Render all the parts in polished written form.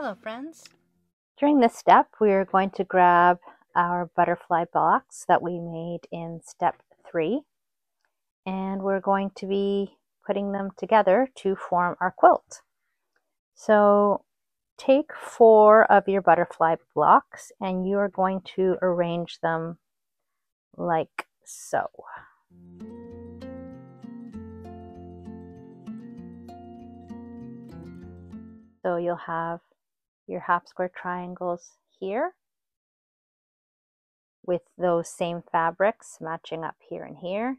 Hello friends! During this step we are going to grab our butterfly box that we made in step 3 and we're going to be putting them together to form our quilt. So take 4 of your butterfly blocks and you are going to arrange them like so. So you'll have your half square triangles here with those same fabrics matching up here and here,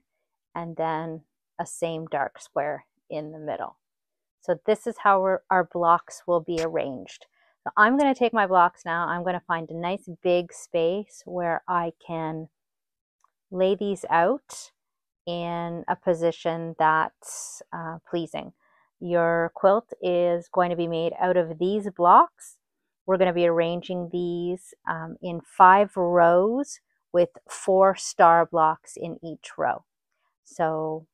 and then a same dark square in the middle. So this is how our blocks will be arranged. So I'm going to take my blocks now. I'm going to find a nice big space where I can lay these out in a position that's pleasing. Your quilt is going to be made out of these blocks. We're going to be arranging these in 5 rows with 4 star blocks in each row. So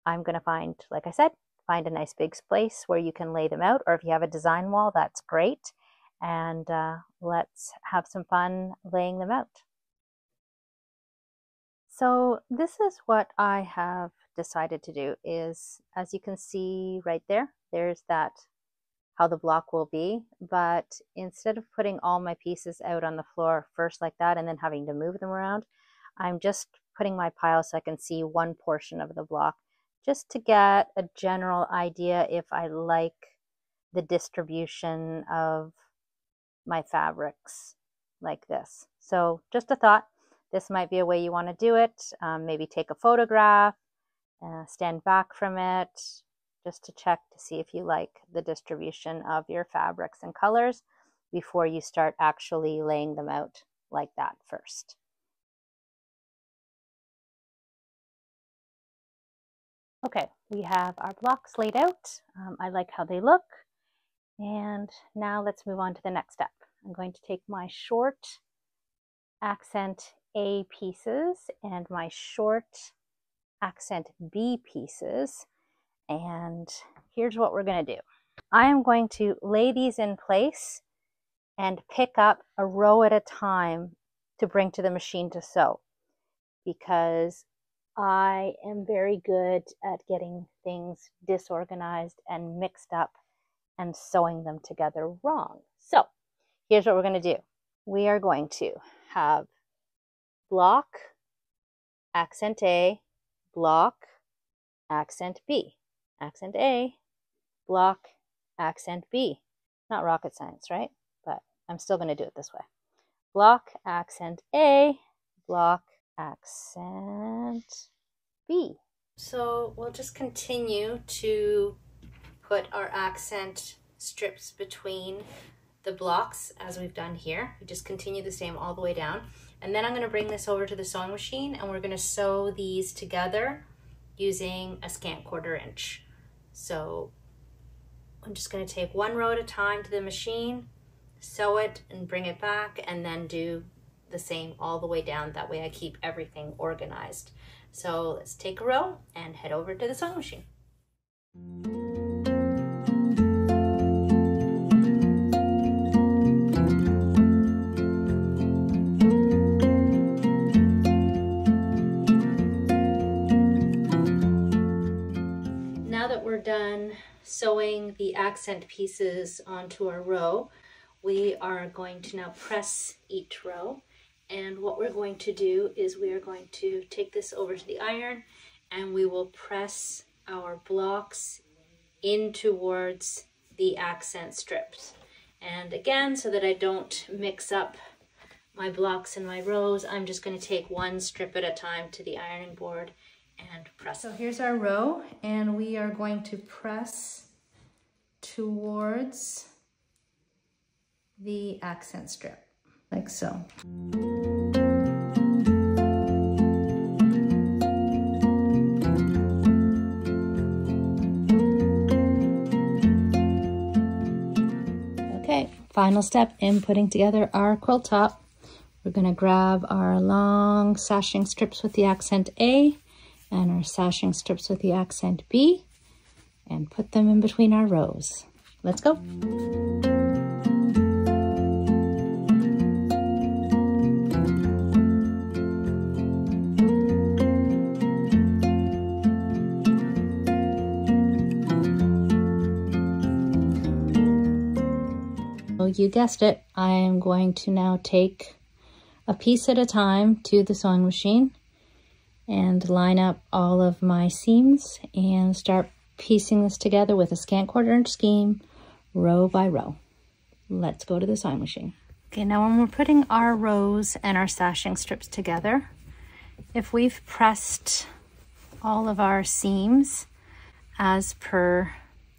I'm going to find, like I said, find a nice big space where you can lay them out, or if you have a design wall, that's great. And let's have some fun laying them out. So this is what I have decided to do is, as you can see right there, there's that how the block will be, but instead of putting all my pieces out on the floor first like that and then having to move them around, I'm just putting my pile so I can see one portion of the block, just to get a general idea if I like the distribution of my fabrics like this. So just a thought, this might be a way you want to do it. Maybe take a photograph, stand back from it, just to check to see if you like the distribution of your fabrics and colors before you start actually laying them out like that first. Okay, we have our blocks laid out. I like how they look. And now let's move on to the next step. I'm going to take my short accent A pieces and my short accent B pieces. And here's what we're going to do. I am going to lay these in place and pick up a row at a time to bring to the machine to sew, because I am very good at getting things disorganized and mixed up and sewing them together wrong. So here's what we're going to do. We are going to have block, accent A, block, accent B. Accent A, block, accent B. Not rocket science, right? But I'm still going to do it this way. Block, accent A, block, accent B. So we'll just continue to put our accent strips between the blocks as we've done here. We just continue the same all the way down. And then I'm going to bring this over to the sewing machine and we're going to sew these together using a scant 1/4 inch. So I'm just going to take 1 row at a time to the machine, sew it and bring it back, and then do the same all the way down. That way I keep everything organized. So let's take a row and head over to the sewing machine. Now that we're done sewing the accent pieces onto our row, we are going to now press each row. And what we're going to do is we are going to take this over to the iron and we will press our blocks in towards the accent strips. And again, so that I don't mix up my blocks and my rows, I'm just going to take 1 strip at a time to the ironing board and press. So here's our row, and we are going to press towards the accent strip, like so. Okay, final step in putting together our quilt top. We're going to grab our long sashing strips with the accent A and our sashing strips with the accent B and put them in between our rows. Let's go. you guessed it, I am going to now take a piece at a time to the sewing machine and line up all of my seams and start piecing this together with a scant 1/4 inch skein, row by row. Let's go to the sewing machine. Okay, now when we're putting our rows and our sashing strips together, if we've pressed all of our seams as per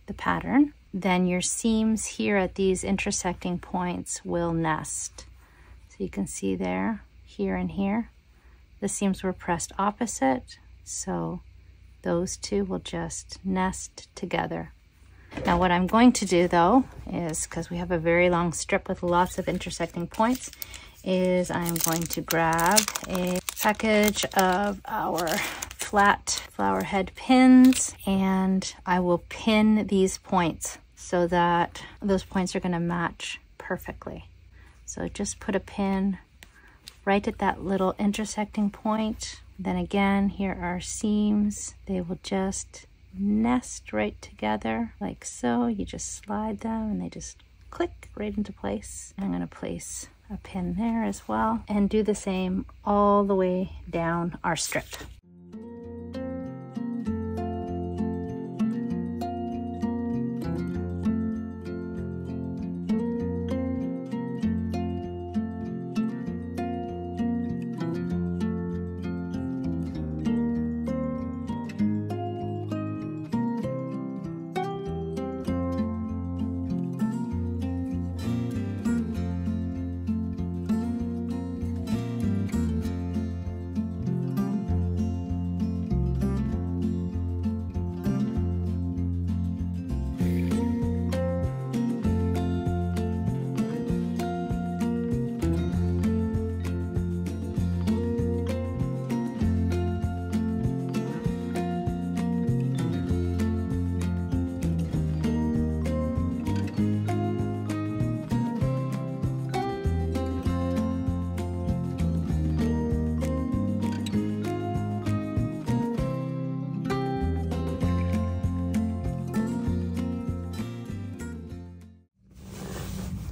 the pattern, then your seams here at these intersecting points will nest. So you can see there, here and here, the seams were pressed opposite, so those two will just nest together. Now what I'm going to do though is, because we have a very long strip with lots of intersecting points, is I'm going to grab a package of our flat flower head pins, and I will pin these points so that those points are going to match perfectly. So just put a pin right at that little intersecting point. Then again, here are seams. They will just nest right together like so. You just slide them and they just click right into place. I'm going to place a pin there as well and do the same all the way down our strip.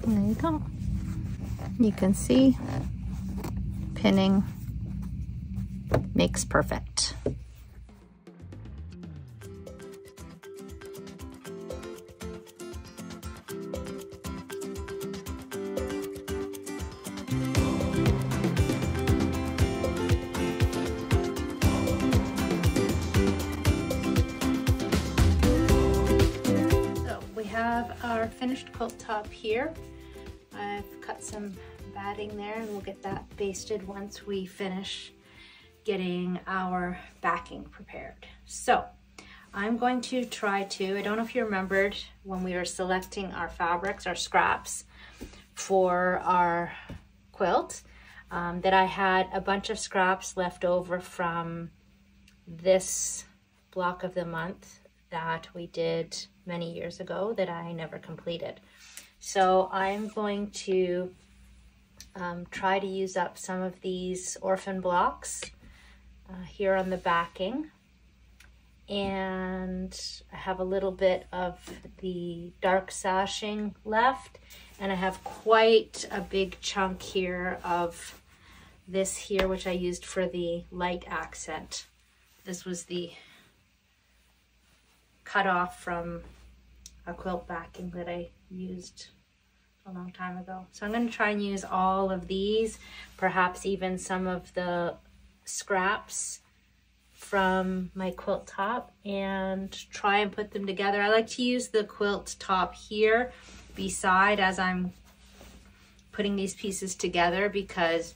And there you go. You can see pinning makes perfect. Our finished quilt top here. I've cut some batting there and we'll get that basted once we finish getting our backing prepared. So I'm going to try to, I don't know if you remembered when we were selecting our fabrics, our scraps for our quilt, that I had a bunch of scraps left over from this block of the month that we did many years ago that I never completed. So I'm going to try to use up some of these orphan blocks here on the backing, and I have a little bit of the dark sashing left, and I have quite a big chunk here of this here which I used for the light accent. This was the cut off from a quilt backing that I used a long time ago. So I'm going to try and use all of these, perhaps even some of the scraps from my quilt top, and try and put them together. I like to use the quilt top here beside as I'm putting these pieces together, because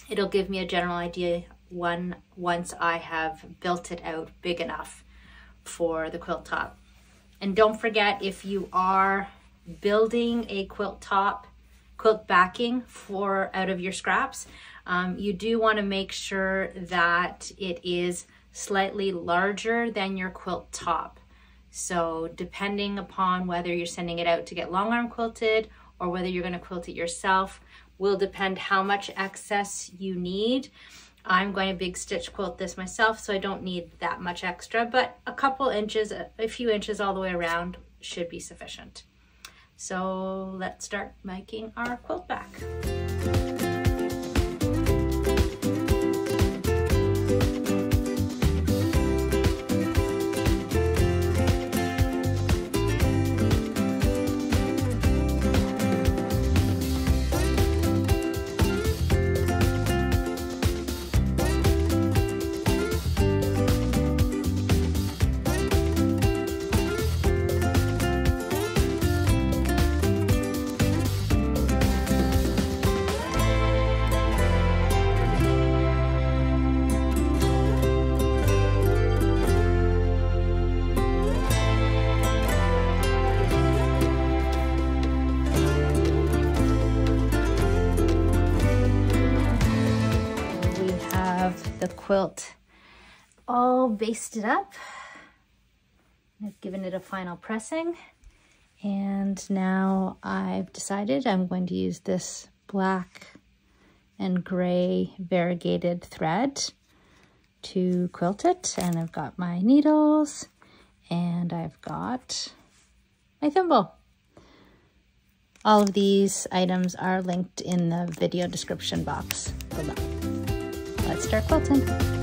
it'll give me a general idea once I have built it out big enough for the quilt top. And don't forget, if you are building a quilt top, quilt backing out of your scraps, you do want to make sure that it is slightly larger than your quilt top. So depending upon whether you're sending it out to get long arm quilted or whether you're going to quilt it yourself will depend how much excess you need. I'm going to big stitch quilt this myself, so I don't need that much extra, but a couple inches, a few inches all the way around should be sufficient. So let's start making our quilt back. The quilt all basted up. I've given it a final pressing, and now I've decided I'm going to use this black and gray variegated thread to quilt it. And I've got my needles and I've got my thimble. All of these items are linked in the video description box below. Let's start quilting.